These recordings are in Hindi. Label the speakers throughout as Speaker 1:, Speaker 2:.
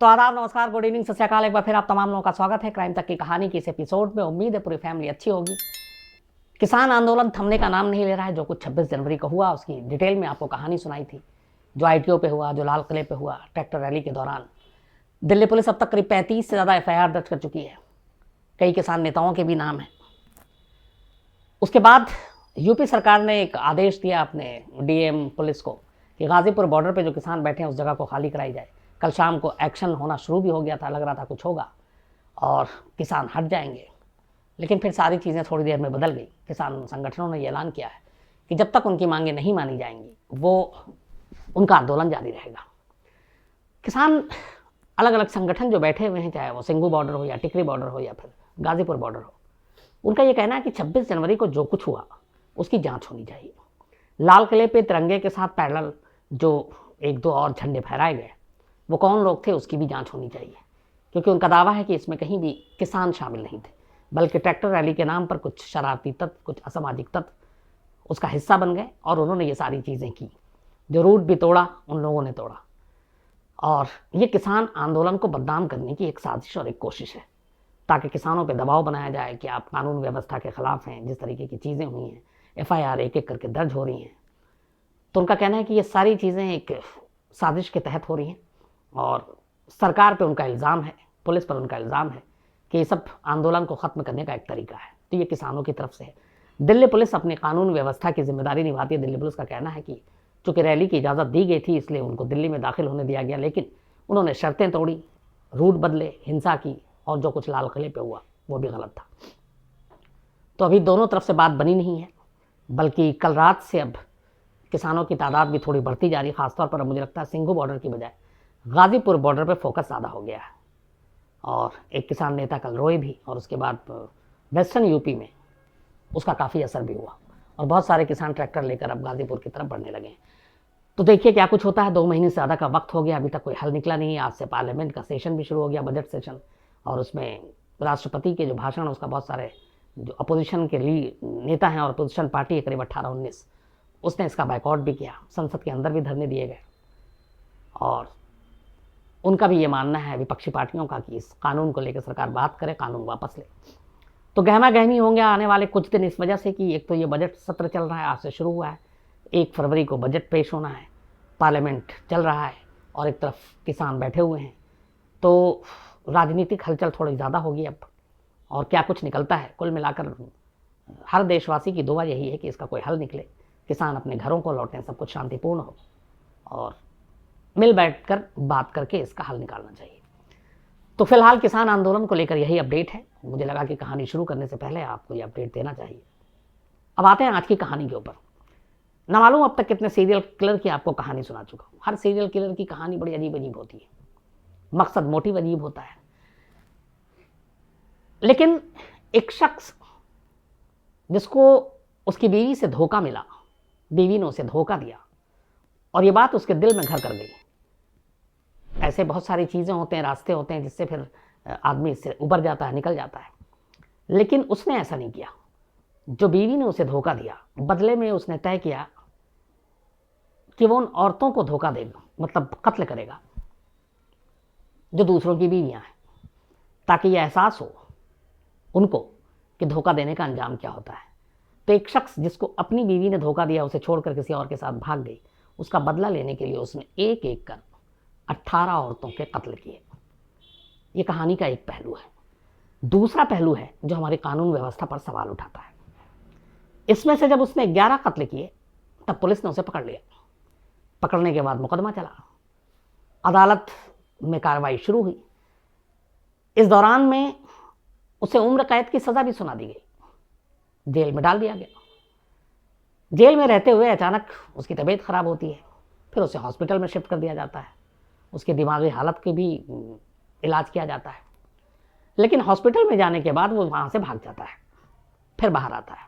Speaker 1: तो आदाब, नमस्कार, गुड इवनिंग, सत श्री अकाल। एक बार फिर आप तमाम लोगों का स्वागत है क्राइम तक की कहानी की इस एपिसोड में। उम्मीद है पूरी फैमिली अच्छी होगी। किसान आंदोलन थमने का नाम नहीं ले रहा है। जो कुछ 26 जनवरी को हुआ उसकी डिटेल में आपको कहानी सुनाई थी। जो ITO पे हुआ, जो लाल किले पे हुआ, ट्रैक्टर रैली के दौरान दिल्ली पुलिस अब तक करीब 35 से ज़्यादा FIR दर्ज कर चुकी है। कई किसान नेताओं के भी नाम हैं। उसके बाद यूपी सरकार ने एक आदेश दिया अपने DM पुलिस को कि गाजीपुर बॉर्डर पे जो किसान बैठे हैं उस जगह को खाली कराई जाए। कल शाम को एक्शन होना शुरू भी हो गया था, लग रहा था कुछ होगा और किसान हट जाएंगे, लेकिन फिर सारी चीज़ें थोड़ी देर में बदल गई। किसान संगठनों ने ये ऐलान किया है कि जब तक उनकी मांगें नहीं मानी जाएंगी वो उनका आंदोलन जारी रहेगा। किसान अलग अलग संगठन जो बैठे हुए हैं, चाहे वो सिंघू बॉर्डर हो या टिकरी बॉर्डर हो या फिर गाजीपुर बॉर्डर हो, उनका ये कहना है कि 26 जनवरी को जो कुछ हुआ उसकी जांच होनी चाहिए। लाल किले पे तिरंगे के साथ पैरेलल जो 1-2 और झंडे फहराए गए, वो कौन लोग थे उसकी भी जांच होनी चाहिए, क्योंकि उनका दावा है कि इसमें कहीं भी किसान शामिल नहीं थे, बल्कि ट्रैक्टर रैली के नाम पर कुछ शरारती तत्व, कुछ असामाजिक तत्व उसका हिस्सा बन गए और उन्होंने ये सारी चीज़ें की। जो रूट भी तोड़ा उन लोगों ने तोड़ा, और ये किसान आंदोलन को बदनाम करने की एक साजिश और एक कोशिश है, ताकि किसानों पर दबाव बनाया जाए कि आप कानून व्यवस्था के खिलाफ हैं। जिस तरीके की चीज़ें हुई हैं, FIR एक एक करके दर्ज हो रही हैं, तो उनका कहना है कि ये सारी चीज़ें एक साजिश के तहत हो रही हैं और सरकार पे उनका इल्ज़ाम है, पुलिस पर उनका इल्ज़ाम है कि ये सब आंदोलन को ख़त्म करने का एक तरीका है। तो ये किसानों की तरफ से है। दिल्ली पुलिस अपनी कानून व्यवस्था की जिम्मेदारी निभाती है। दिल्ली पुलिस का कहना है कि चूँकि रैली की इजाज़त दी गई थी इसलिए उनको दिल्ली में दाखिल होने दिया गया, लेकिन उन्होंने शर्तें तोड़ी, रूट बदले, हिंसा की, और जो कुछ लाल किले पे हुआ वो भी गलत था। तो अभी दोनों तरफ से बात बनी नहीं है, बल्कि कल रात से अब किसानों की तादाद भी थोड़ी बढ़ती जा रही है। ख़ासतौर पर अब मुझे लगता है सिंघू बॉर्डर की बजाय गाजीपुर बॉर्डर पे फोकस ज़्यादा हो गया है। और एक किसान नेता कल रोए भी, और उसके बाद वेस्टर्न यूपी में उसका काफ़ी असर भी हुआ और बहुत सारे किसान ट्रैक्टर लेकर अब गाजीपुर की तरफ बढ़ने लगे हैं। तो देखिए क्या कुछ होता है। 2 महीने से ज़्यादा का वक्त हो गया, अभी तक कोई हल निकला नहीं है। आज से पार्लियामेंट का सेशन भी शुरू हो गया, बजट सेशन, और उसमें राष्ट्रपति के जो भाषण उसका बहुत सारे जो अपोजिशन के नेता हैं और अपोजिशन पार्टी है करीब 18-19, उसने इसका बायकॉट भी किया। संसद के अंदर भी धरने दिए गए और उनका भी ये मानना है विपक्षी पार्टियों का कि इस कानून को लेकर सरकार बात करे, कानून वापस ले। तो गहमा गहमी होंगे आने वाले कुछ दिन इस वजह से कि एक तो ये बजट सत्र चल रहा है, आज से शुरू हुआ है, 1 फरवरी को बजट पेश होना है, पार्लियामेंट चल रहा है और एक तरफ किसान बैठे हुए हैं। तो राजनीतिक हलचल थोड़ी ज़्यादा होगी अब, और क्या कुछ निकलता है। कुल मिलाकर हर देशवासी की दुआ यही है कि इसका कोई हल निकले, किसान अपने घरों को लौटें, सब कुछ शांतिपूर्ण हो और मिल बैठकर बात करके इसका हल निकालना चाहिए। तो फिलहाल किसान आंदोलन को लेकर यही अपडेट है। मुझे लगा कि कहानी शुरू करने से पहले आपको ये अपडेट देना चाहिए। अब आते हैं आज की कहानी के ऊपर। ना मालूम अब तक कितने सीरियल किलर की आपको कहानी सुना चुका हूँ। हर सीरियल किलर की कहानी बड़ी अजीब अजीब होती है, मकसद मोटिव अजीब होता है। लेकिन एक शख्स जिसको उसकी बीवी से धोखा मिला, बीवी ने उसे धोखा दिया और ये बात उसके दिल में घर कर गई। ऐसे बहुत सारी चीज़ें होते हैं, रास्ते होते हैं जिससे फिर आदमी इससे उबर जाता है, निकल जाता है, लेकिन उसने ऐसा नहीं किया। जो बीवी ने उसे धोखा दिया, बदले में उसने तय किया कि वो उन औरतों को धोखा देगा, मतलब कत्ल करेगा जो दूसरों की बीवियां हैं, ताकि यह एहसास हो उनको कि धोखा देने का अंजाम क्या होता है। तो एक शख्स जिसको अपनी बीवी ने धोखा दिया, उसे छोड़कर किसी और के साथ भाग गई, उसका बदला लेने के लिए उसने एक एक कर 18 औरतों के कत्ल किए। ये कहानी का एक पहलू है। दूसरा पहलू है जो हमारी कानून व्यवस्था पर सवाल उठाता है। इसमें से जब उसने 11 कत्ल किए तब पुलिस ने उसे पकड़ लिया। पकड़ने के बाद मुकदमा चला, अदालत में कार्रवाई शुरू हुई। इस दौरान में उसे उम्र कैद की सज़ा भी सुना दी गई, जेल में डाल दिया गया। जेल में रहते हुए अचानक उसकी तबीयत खराब होती है, फिर उसे हॉस्पिटल में शिफ्ट कर दिया जाता है। उसकी दिमागी हालत की भी इलाज किया जाता है, लेकिन हॉस्पिटल में जाने के बाद वो वहाँ से भाग जाता है, फिर बाहर आता है।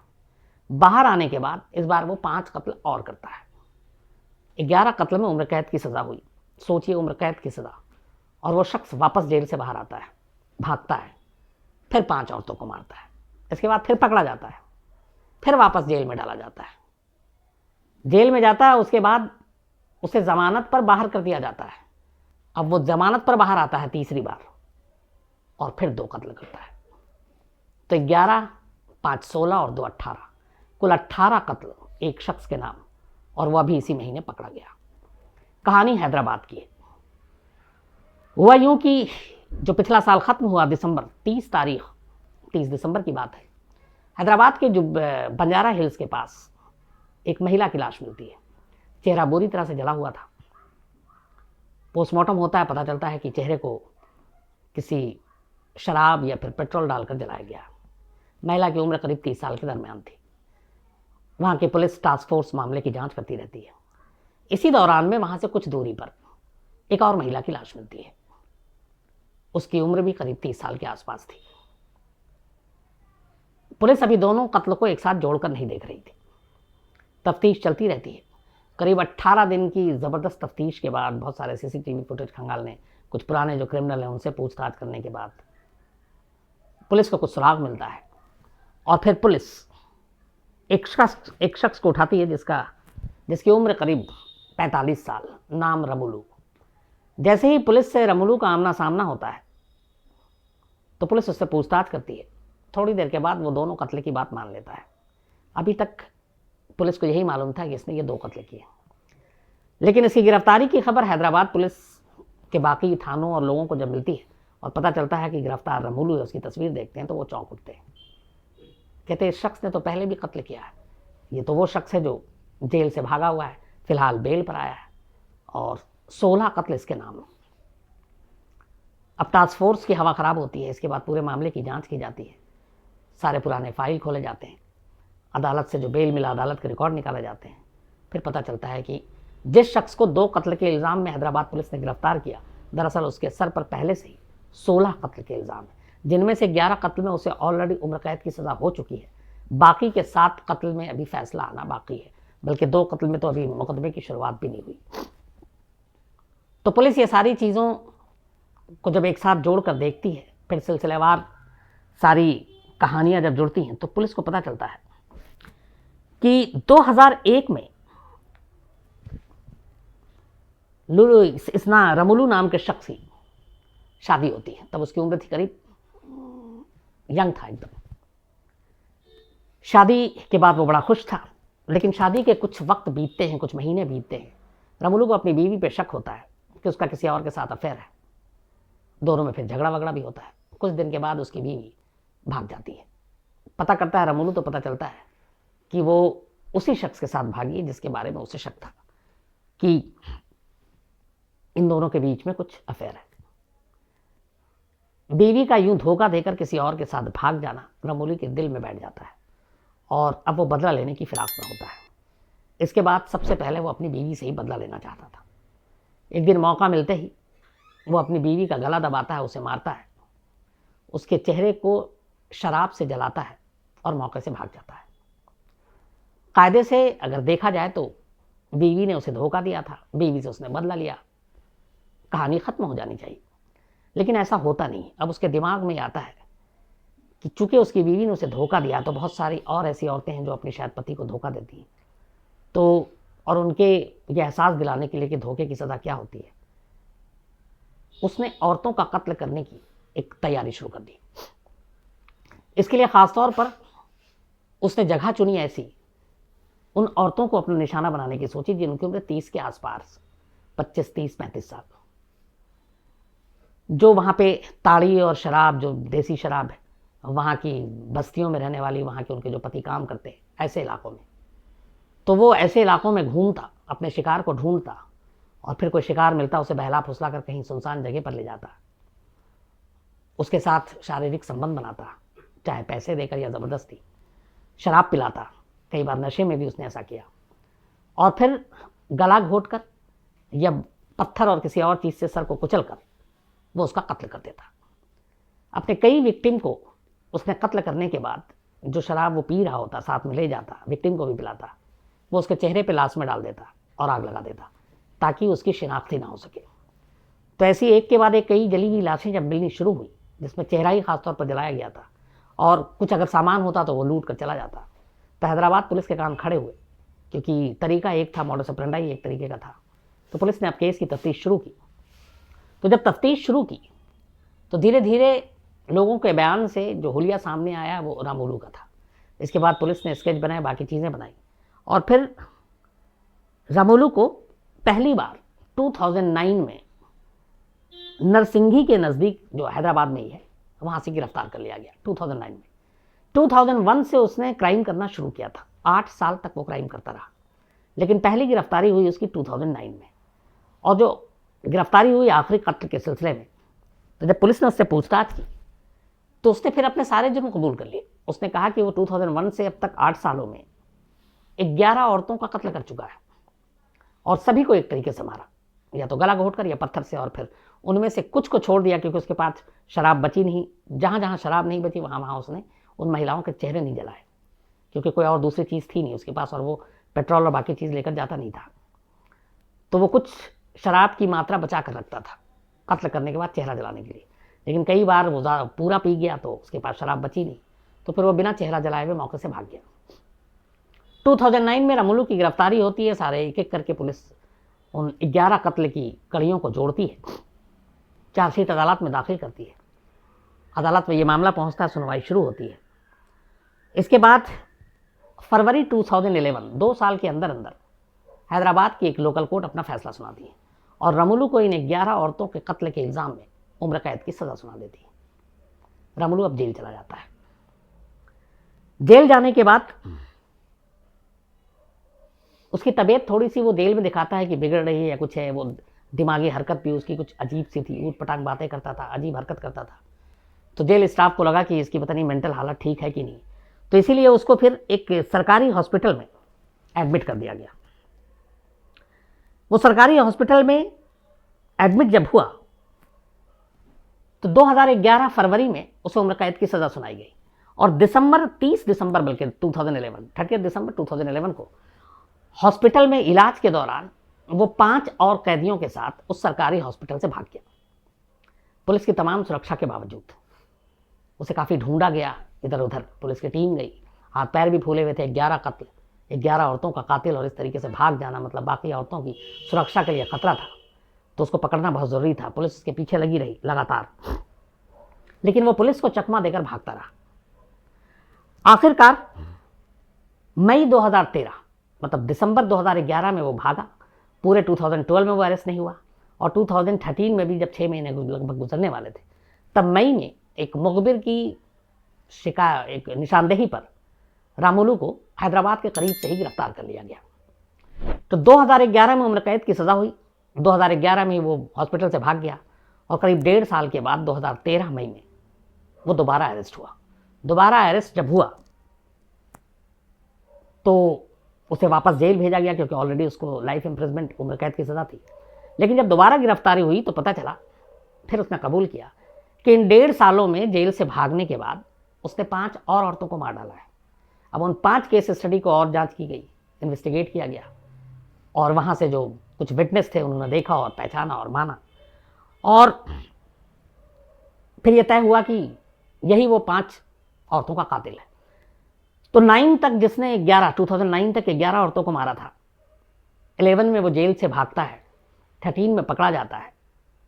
Speaker 1: बाहर आने के बाद इस बार वो 5 कत्ल और करता है। 11 कत्ल में उम्र कैद की सज़ा हुई। सोचिए, उम्र कैद की सज़ा, और वो शख्स वापस जेल से बाहर आता है, भागता है, फिर 5 औरतों को मारता है। इसके बाद फिर पकड़ा जाता है, फिर वापस जेल में डाला जाता है। जेल में जाता है, उसके बाद उसे ज़मानत पर बाहर कर दिया जाता है। अब वो जमानत पर बाहर आता है तीसरी बार और फिर 2 कत्ल करता है। तो 11, 5, 16 और 2, 18, कुल 18 कत्ल एक शख्स के नाम, और वह भी इसी महीने पकड़ा गया। कहानी हैदराबाद की है। हुआ यूं कि जो पिछला साल खत्म हुआ दिसंबर 30 दिसंबर की बात है, हैदराबाद के जो बंजारा हिल्स के पास एक महिला की लाश मिलती है। चेहरा बुरी तरह से जला हुआ था। पोस्टमार्टम होता है, पता चलता है कि चेहरे को किसी शराब या फिर पेट्रोल डालकर जलाया गया। महिला की उम्र करीब 30 साल के दरमियान थी। वहाँ की पुलिस टास्क फोर्स मामले की जांच करती रहती है। इसी दौरान में वहाँ से कुछ दूरी पर एक और महिला की लाश मिलती है। उसकी उम्र भी करीब 30 साल के आसपास थी। पुलिस अभी दोनों कत्ल को एक साथ जोड़कर नहीं देख रही थी। तफ्तीश चलती रहती है। करीब 18 दिन की ज़बरदस्त तफ्तीश के बाद, बहुत सारे सीसीटीवी फुटेज खंगालने, कुछ पुराने जो क्रिमिनल हैं उनसे पूछताछ करने के बाद पुलिस को कुछ सुराग मिलता है। और फिर पुलिस एक शख्स को उठाती है जिसकी उम्र करीब 45 साल, नाम रमुलू। जैसे ही पुलिस से रमुलू का आमना सामना होता है तो पुलिस उससे पूछताछ करती है। थोड़ी देर के बाद वो दोनों कत्ल की बात मान लेता है। अभी तक पुलिस को यही मालूम था कि इसने ये 2 कत्ल किए, लेकिन इसकी गिरफ्तारी की खबर हैदराबाद पुलिस के बाकी थानों और लोगों को जब मिलती है और पता चलता है कि गिरफ्तार रमुलू है, उसकी तस्वीर देखते हैं तो वो चौंक उठते हैं। कहते हैं इस शख्स ने तो पहले भी कत्ल किया है, ये तो वो शख्स है जो जेल से भागा हुआ है, फिलहाल बेल पर आया है, और 16 कत्ल इसके नाम। अब टास्क फोर्स की हवा खराब होती है। इसके बाद पूरे मामले की जांच की जाती है। सारे पुराने फाइल खोले जाते हैं। अदालत से जो बेल मिला, अदालत के रिकॉर्ड निकाले जाते हैं। फिर पता चलता है कि जिस शख्स को 2 कत्ल के इल्ज़ाम में हैदराबाद पुलिस ने गिरफ्तार किया, दरअसल उसके सर पर पहले से ही 16 कत्ल के इल्ज़ाम हैं, जिनमें से 11 कत्ल में उसे ऑलरेडी उम्र कैद की सज़ा हो चुकी है। बाकी के 7 कत्ल में अभी फैसला आना बाकी है, बल्कि 2 कत्ल में तो अभी मुकदमे की शुरुआत भी नहीं हुई। तो पुलिस ये सारी चीज़ों को जब एक साथ जोड़कर देखती है, फिर सिलसिलेवार सारी कहानियां जब जुड़ती हैं, तो पुलिस को पता चलता है कि 2001 में रमुलू नाम के शख्स की शादी होती है। तब उसकी उम्र थी करीब, यंग था एकदम। शादी के बाद वो बड़ा खुश था, लेकिन शादी के कुछ वक्त बीतते हैं, कुछ महीने बीतते हैं, रमुलू को अपनी बीवी पे शक होता है कि उसका किसी और के साथ अफेयर है। दोनों में फिर झगड़ा वगड़ा भी होता है। कुछ दिन के बाद उसकी बीवी भाग जाती है। पता करता है रमुलू तो पता चलता है कि वो उसी शख्स के साथ भागी है जिसके बारे में उसे शक था कि इन दोनों के बीच में कुछ अफेयर है। बीवी का यूं धोखा देकर किसी और के साथ भाग जाना रमुलू के दिल में बैठ जाता है और अब वो बदला लेने की फिराक में होता है। इसके बाद सबसे पहले वो अपनी बीवी से ही बदला लेना चाहता था। एक दिन मौका मिलते ही वो अपनी बीवी का गला दबाता है, उसे मारता है, उसके चेहरे को शराब से जलाता है और मौके से भाग जाता है। कायदे से अगर देखा जाए तो बीवी ने उसे धोखा दिया था, बीवी से उसने बदला लिया, कहानी खत्म हो जानी चाहिए, लेकिन ऐसा होता नहीं। अब उसके दिमाग में आता है कि चूंकि उसकी बीवी ने उसे धोखा दिया तो बहुत सारी और ऐसी औरतें हैं जो अपने शायद पति को धोखा देती हैं, तो और उनके ये एहसास दिलाने के लिए कि धोखे की सज़ा क्या होती है, उसने औरतों का कत्ल करने की एक तैयारी शुरू कर दी। इसके लिए ख़ासतौर पर उसने जगह चुनी ऐसी, उन औरतों को अपना निशाना बनाने की सोची जिनकी उम्र 30 के आसपास, 25, 30, 35 साल, जो वहाँ पे ताड़ी और शराब, जो देसी शराब है, वहाँ की बस्तियों में रहने वाली, वहाँ के उनके जो पति काम करते हैं ऐसे इलाकों में, तो वो ऐसे इलाकों में घूमता, अपने शिकार को ढूंढता और फिर कोई शिकार मिलता उसे बहला फुसला कर कहीं सुनसान जगह पर ले जाता, उसके साथ शारीरिक संबंध बनाता, चाहे पैसे देकर या ज़बरदस्ती, शराब पिलाता, कई बार नशे में भी उसने ऐसा किया, और फिर गला घोंटकर या पत्थर और किसी और चीज़ से सर को कुचलकर वो उसका कत्ल कर देता। अपने कई विक्टिम को उसने कत्ल करने के बाद जो शराब वो पी रहा होता साथ में ले जाता, विक्टिम को भी पिलाता, वो उसके चेहरे पे लाश में डाल देता और आग लगा देता ताकि उसकी शिनाख्त ही ना हो सके। तो ऐसी एक के बाद एक कई जली हुई लाशें जब मिलनी शुरू हुई, जिसमें चेहरा ही खासतौर पर जलाया गया था और कुछ अगर सामान होता तो वो लूट कर चला जाता, तो हैदराबाद पुलिस के कान खड़े हुए, क्योंकि तरीका एक था, मॉडस ऑपरेंडी एक तरीके का था। तो पुलिस ने अब केस की तफ्तीश शुरू की तो जब तफ्तीश शुरू की तो धीरे धीरे लोगों के बयान से जो हुलिया सामने आया वो रामोलू का था। इसके बाद पुलिस ने स्केच बनाए, बाकी चीज़ें बनाई और फिर रामोलू को पहली बार 2009 में नरसिंघी के नज़दीक जो हैदराबाद में ही है वहाँ से गिरफ्तार कर लिया गया 2009 में। 2001 से उसने क्राइम करना शुरू किया था, 8 साल तक वो क्राइम करता रहा, लेकिन पहली गिरफ्तारी हुई उसकी 2009 में। और जो गिरफ्तारी हुई आखिरी कत्ल के सिलसिले में, तो जब पुलिस ने उससे पूछताछ की तो उसने फिर अपने सारे जुर्म कबूल कर लिए। उसने कहा कि वो 2001 से अब तक 8 सालों में 11 औरतों का कत्ल कर चुका है और सभी को एक तरीके से मारा, या तो गला घोंटकर या पत्थर से, और फिर उनमें से कुछ को छोड़ दिया क्योंकि उसके पास शराब बची नहीं। जहाँ जहाँ शराब नहीं बची वहाँ वहाँ उसने उन महिलाओं के चेहरे नहीं जलाए, क्योंकि कोई और दूसरी चीज़ थी नहीं उसके पास और वो पेट्रोल और बाकी चीज़ लेकर जाता नहीं था। तो वो कुछ शराब की मात्रा बचा कर रखता था कत्ल करने के बाद चेहरा जलाने के लिए, लेकिन कई बार वो पूरा पी गया तो उसके पास शराब बची नहीं, तो फिर वो बिना चेहरा जलाए हुए मौके से भाग गया। 2009 में रामोलू की गिरफ्तारी होती है। सारे एक एक करके पुलिस उन 11 कत्ल की कड़ियों को जोड़ती है, चार्जशीट अदालत में दाखिल करती है, अदालत में ये मामला पहुंचता है, सुनवाई शुरू होती है। इसके बाद फरवरी 2011, 2 साल के अंदर अंदर हैदराबाद की एक लोकल कोर्ट अपना फैसला सुनाती है और रामोलू को इन 11 औरतों के कत्ल के इल्ज़ाम में उम्र कैद की सज़ा सुना देती है। रामोलू अब जेल चला जाता है। जेल जाने के बाद उसकी तबीयत थोड़ी सी, वो जेल में दिखाता है कि बिगड़ रही है या कुछ है, वो दिमागी हरकत भी उसकी कुछ अजीब सी थी, ऊट पटांग बातें करता था, अजीब हरकत करता था। तो जेल स्टाफ को लगा कि इसकी पता नहीं मेंटल हालत ठीक है कि नहीं, तो इसीलिए उसको फिर एक सरकारी हॉस्पिटल में एडमिट कर दिया गया। वो सरकारी हॉस्पिटल में एडमिट जब हुआ तो 2011 फरवरी में उसे उम्र कैद की सज़ा सुनाई गई और 30 दिसंबर बल्कि 30 दिसंबर 2011 को हॉस्पिटल में इलाज के दौरान वो 5 और कैदियों के साथ उस सरकारी हॉस्पिटल से भाग गया। पुलिस की तमाम सुरक्षा के बावजूद उसे काफ़ी ढूंढा गया, इधर उधर पुलिस की टीम गई, हाथ पैर भी फूले हुए थे। 11 कत्ल, 11 औरतों का कातिल, और इस तरीके से भाग जाना मतलब बाकी औरतों की सुरक्षा के लिए खतरा था, तो उसको पकड़ना बहुत ज़रूरी था। पुलिस उसके पीछे लगी रही लगातार, लेकिन वो पुलिस को चकमा देकर भागता रहा। आखिरकार मई 2013 मतलब दिसंबर 2011 में वो भागा। पूरे 2012 में वो अरेस्ट नहीं हुआ और 2013 में भी जब 6 महीने लगभग गुजरने वाले थे, तब मई में एक मुखबिर की एक निशानदेही पर रामोलू को हैदराबाद के करीब से ही गिरफ्तार कर लिया गया। तो 2011 में उम्र कैद की सज़ा हुई। 2011 में वो हॉस्पिटल से भाग गया और करीब 1.5 साल के बाद 2013 मई में वो दोबारा अरेस्ट हुआ। दोबारा अरेस्ट जब हुआ तो उसे वापस जेल भेजा गया, क्योंकि ऑलरेडी उसको लाइफ इम्प्रिजमेंट उम्र कैद की सज़ा थी। लेकिन जब दोबारा गिरफ्तारी हुई तो पता चला, फिर उसने कबूल किया कि इन 1.5 सालों में जेल से भागने के बाद उसने 5 और औरतों को मार डाला है। अब उन 5 केस स्टडी को और जांच की गई, इन्वेस्टिगेट किया गया और वहाँ से जो कुछ विटनेस थे उन्होंने देखा और पहचाना और माना, और फिर यह तय हुआ कि यही वो 5 औरतों का कातिल है। तो 9 तक जिसने 2009 तक 11 औरतों को मारा था, 11 में वो जेल से भागता है, 13 में पकड़ा जाता है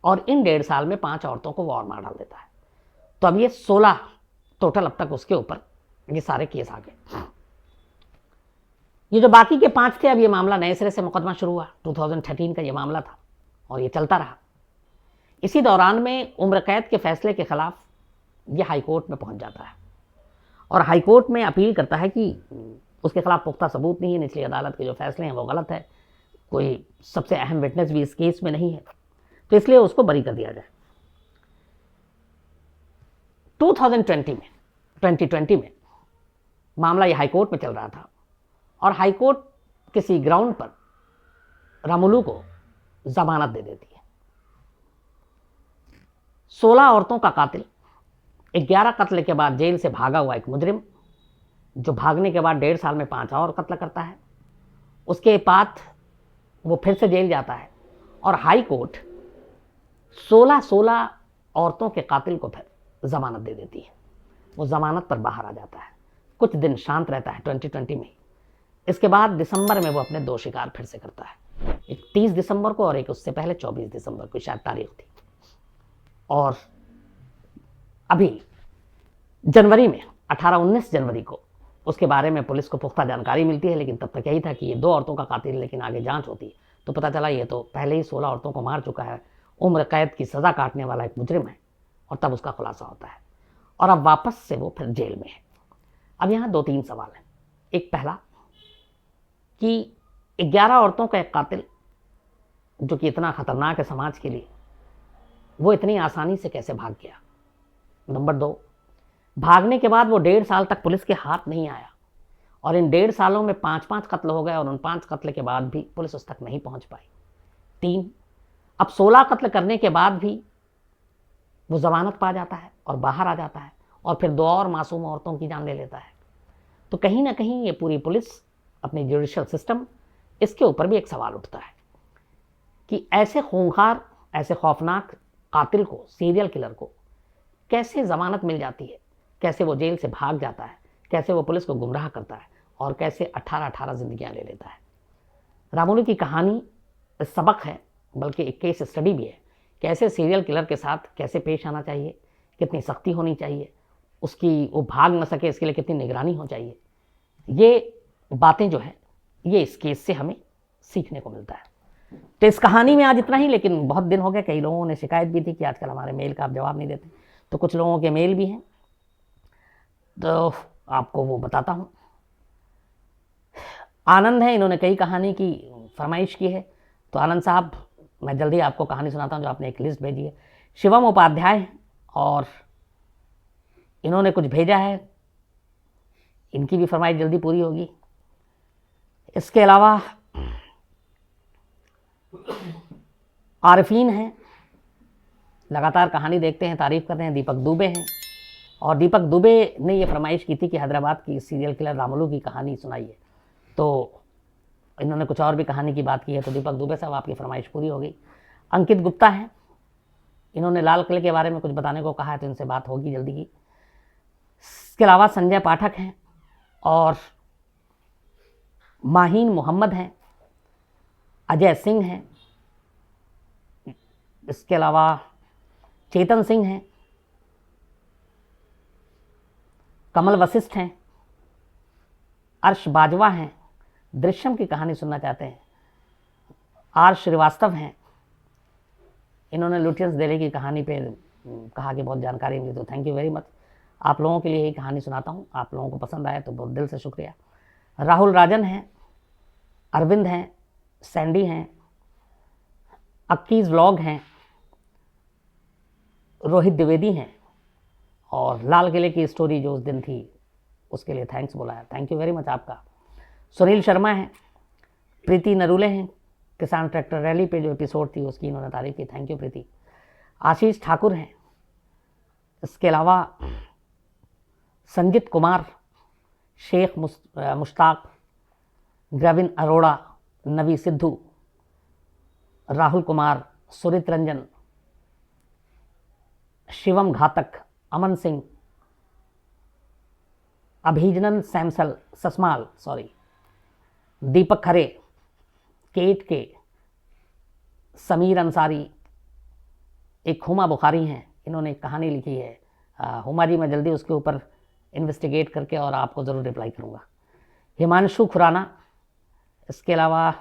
Speaker 1: और इन 1.5 साल में 5 औरतों को वो और मार डाल देता है। तो अब ये 16 टोटल अब तक उसके ऊपर ये सारे केस आ गए। ये जो बाकी के 5 थे, अब ये मामला नए सिरे से मुकदमा शुरू हुआ। 2013 का ये मामला था और ये चलता रहा। इसी दौरान में उम्र कैद के फैसले के खिलाफ ये हाई कोर्ट में पहुंच जाता है और हाई कोर्ट में अपील करता है कि उसके खिलाफ पुख्ता सबूत नहीं है, निचली अदालत के जो फैसले हैं वो गलत है, कोई सबसे अहम विटनेस भी इस केस में नहीं है, तो इसलिए उसको बरी कर दिया जाए। 2020 में मामला ये हाई कोर्ट में चल रहा था और हाई कोर्ट किसी ग्राउंड पर रामोलू को जमानत दे देती है। 16 औरतों का कातिल, 11 कत्ल के बाद जेल से भागा हुआ एक मुजरिम, जो भागने के बाद 1.5 साल में 5 और कत्ल करता है, उसके बाद वो फिर से जेल जाता है और हाई कोर्ट 16 औरतों के कातिल को फिर जमानत दे देती है। वो जमानत पर बाहर आ जाता है, कुछ दिन शांत रहता है 2020 में। इसके बाद दिसंबर में वो अपने 2 शिकार फिर से करता है, एक 30 दिसंबर को और एक उससे पहले 24 दिसंबर को शायद तारीख थी। और अभी जनवरी में 18-19 जनवरी को उसके बारे में पुलिस को पुख्ता जानकारी मिलती है, लेकिन तब तक यही था कि ये 2 औरतों का कातिल है। लेकिन आगे जांच होती है तो पता चला ये तो पहले ही 16 औरतों को मार चुका है, उम्र कैद की सज़ा काटने वाला एक मुजरिम है। और तब उसका खुलासा होता है और अब वापस से वो फिर जेल में है। अब यहाँ 2-3 सवाल हैं। एक पहला कि 11 औरतों का एक कातिल जो कि इतना खतरनाक है समाज के लिए, वो इतनी आसानी से कैसे भाग गया। नंबर 2, भागने के बाद वो 1.5 साल तक पुलिस के हाथ नहीं आया और इन 1.5 सालों में 5-5 कत्ल हो गए और उन 5 कत्ल के बाद भी पुलिस उस तक नहीं पहुंच पाई। 3, अब 16 कत्ल करने के बाद भी वो जमानत पा जाता है और बाहर आ जाता है और फिर 2 और मासूम औरतों की जान ले लेता है। तो कहीं ना कहीं ये पूरी पुलिस, अपनी जुडिशियल सिस्टम, इसके ऊपर भी एक सवाल उठता है कि ऐसे खूंखार, ऐसे खौफनाक कातिल को, सीरियल किलर को कैसे ज़मानत मिल जाती है, कैसे वो जेल से भाग जाता है, कैसे वो पुलिस को गुमराह करता है और कैसे 18-18 जिंदगियां ले लेता है। रामोली की कहानी सबक है, बल्कि एक केस स्टडी भी है। कैसे सीरियल किलर के साथ कैसे पेश आना चाहिए, कितनी सख्ती होनी चाहिए, उसकी वो भाग न सके इसके लिए कितनी निगरानी हो चाहिए। ये बातें जो है ये इस केस से हमें सीखने को मिलता है। तो इस कहानी में आज इतना ही, लेकिन बहुत दिन हो गए, कई लोगों ने शिकायत भी थी कि आजकल हमारे मेल का आप जवाब नहीं देते, तो कुछ लोगों के मेल भी हैं तो आपको वो बताता हूँ। आनंद है, इन्होंने कई कहानी की फरमाइश की है, तो आनंद साहब मैं जल्दी आपको कहानी सुनाता हूँ जो आपने एक लिस्ट भेजी है। शिवम उपाध्याय और इन्होंने कुछ भेजा है, इनकी भी फरमाइश जल्दी पूरी होगी। इसके अलावा आरिफीन हैं, लगातार कहानी देखते हैं, तारीफ़ कर रहे हैं। दीपक दुबे हैं और दीपक दुबे ने ये फरमाइश की थी कि हैदराबाद की सीरियल किलर रामुलू की कहानी सुनाइए, तो इन्होंने कुछ और भी कहानी की बात की है। तो दीपक दुबे साहब आपकी फरमाइश पूरी हो गई। अंकित गुप्ता हैं, इन्होंने लाल किले के बारे में कुछ बताने को कहा है, तो इनसे बात होगी जल्दी ही। इसके अलावा संजय पाठक हैं और माहीन मोहम्मद हैं, अजय सिंह हैं, इसके अलावा चेतन सिंह हैं, कमल वशिष्ठ हैं, अर्श बाजवा हैं, दृश्यम की कहानी सुनना चाहते हैं, आर श्रीवास्तव हैं, इन्होंने लुटियंस दिल्ली की कहानी पे कहा कि बहुत जानकारी मिली, तो थैंक यू वेरी मच। आप लोगों के लिए यही कहानी सुनाता हूँ, आप लोगों को पसंद आए तो बहुत दिल से शुक्रिया। राहुल राजन हैं, अरविंद हैं, सैंडी हैं, अक्कीज व्लॉग हैं, रोहित द्विवेदी हैं और लाल किले की स्टोरी जो उस दिन थी उसके लिए थैंक्स बोला, थैंक यू वेरी मच आपका। सुनील शर्मा हैं, प्रीति नरूले हैं, किसान ट्रैक्टर रैली पे जो एपिसोड थी उसकी इन्होंने तारीफ की, थैंक यू प्रीति। आशीष ठाकुर हैं, इसके अलावा संजीत कुमार, शेख मुश्ताक, ग्रविन अरोड़ा, नवी सिद्धू, राहुल कुमार, सुरित रंजन, शिवम घातक, अमन सिंह, अभिजनन सैमसल ससमाल, दीपक खरे, केट के, समीर अंसारी, एक हुमा बुखारी हैं, इन्होंने एक कहानी लिखी है। हुमा जी, मैं जल्दी उसके ऊपर इन्वेस्टिगेट करके और आपको ज़रूर रिप्लाई करूँगा। हिमांशु खुराना, इसके अलावा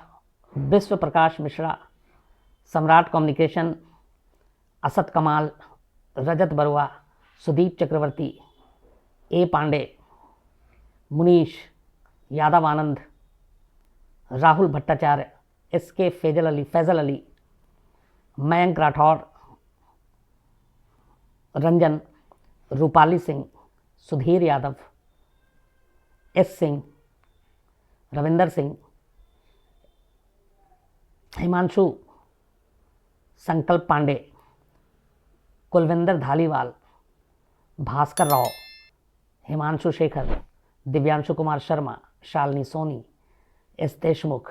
Speaker 1: विश्व प्रकाश मिश्रा, सम्राट communication, Asad Kamal, Rajat Barua, Sudeep Chakraborty, A Pandey, Munish, Yadav Anand, Rahul Bhattacharya, SK Faizal Ali, Mayank Rathore, Ranjan, Rupali Singh, Sudhir Yadav, S Singh, Ravinder Singh, Himanshu, Sankalp Pandey, Kulwinder Dhaliwal, Bhaskar Rao, Himanshu Shekhar, Divyanshu Kumar Sharma, Shalini Soni, S Deshmukh,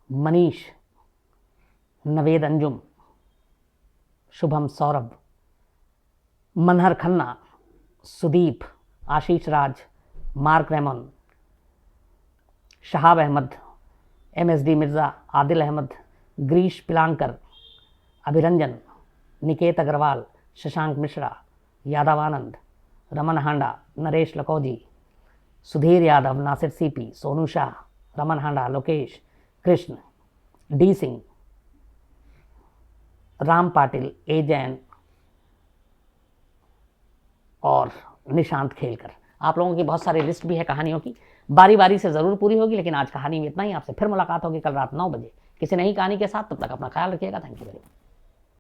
Speaker 1: Manish, Naved Anjum, Shubham Saurabh, Manhar Khanna, Sudeep, Ashish Raj, Mark Ramon, Shahab Ahmed, MSD Mirza, Adil Ahmed, Girish Pilankar, Abhiranjan, Niket Agarwal, Shashank Mishra, Yadav Anand, Raman Handa, Naresh लकौजी, Sudhir Yadav, Nasir CP, Sonu Shah, Raman Handa, Lokesh, Krishna, D Singh, Ram Patil, ए जैन और निशांत खेलकर। आप लोगों की बहुत सारी लिस्ट भी है कहानियों की, बारी बारी से ज़रूर पूरी होगी, लेकिन आज कहानी में इतना ही। आपसे फिर मुलाकात होगी कल रात 9 बजे किसी नई कहानी के साथ। तब तक अपना ख्याल रखिएगा। Thank you very much.